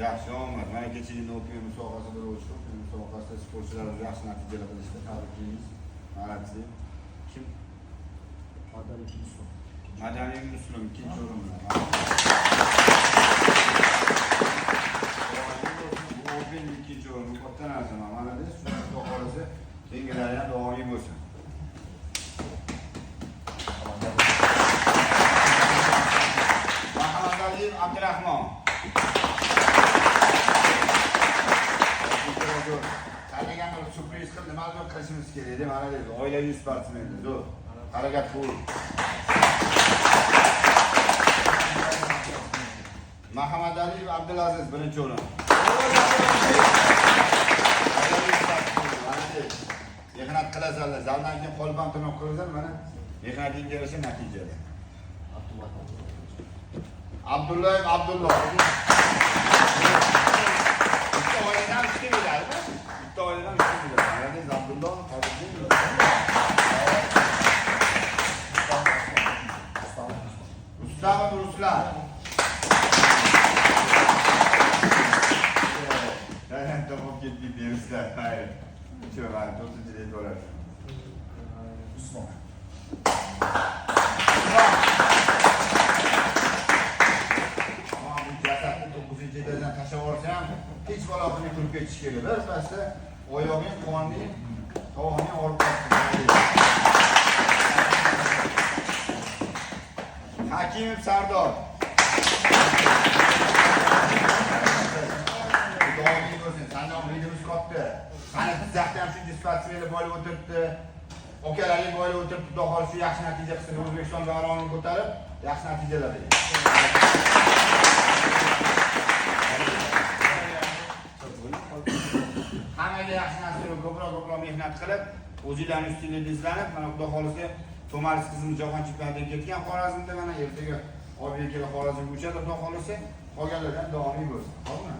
Yaxshi omad. Mana kecha yilda o'quv musobaqasida o'tdi. O'quv musobaqasida sportchilar yaxshi natijalar qilishdi. Tabriklaymiz. Malati. Kim? Madaniy Muslim ikkinchi o'rinda. O'quv ikkinchi o'rin. Katta narsa. Mana biz shunday qolsa, keyingilar ham davomiy bo'lsin. Mahamadaliyev Abdurahmon. Qaragan bir sürpriz qilib nimadir qilishimiz kerak edi. Mana dedi, oilaviy sportsmenlar, zo'r. Harakat qil. Mahamadaliyev Abdulaziz birinchi o'rin. Mehnat qilasizlar, zaldan keyin qo'lban turib ko'rasizlar, mana mehnatingga yarasha natijada. Abdullayev Abdulloh. Bitta oiladan uchta beradi. Bitta oiladan uchta beradi. Aziz Abdulloh, Rustam Ruslan. Tamam ketdik dersizlar. Hayır. Shu va 4-yil bo'ladi. Usmon. Etadan tashlab yuborsam, hech bola qilib turib ketish kerak. Bir pasda oyog'ing, qoning, tovog'ing olib qo'yadi. Hakimov Sardor. Davomiy bo'lsin. Sandan bildirimiz katta. Qani Jizzaxda ham shu sportsmenlar bo'lib o'tiribdi. Okalalik bo'lib o'tiribdi. Xudo xohlasa yaxshi natija qilsin. O'zbekiston bayroqini ko'tarib, yaxshi natijalar beradi. Hammaga yaxshi narsa ko'proq mehnat qilib, o'zingizlarning ustingizda izlanib, mana Xudo xohlasa To'maris qizimiz Jahon chempionatiga ketgan Xorazmda, mana ertaga Oybeklar Xorazmga uchadi, Xudo xohlasa qolganlardan davomiy bo'lsin. Xo'pmi?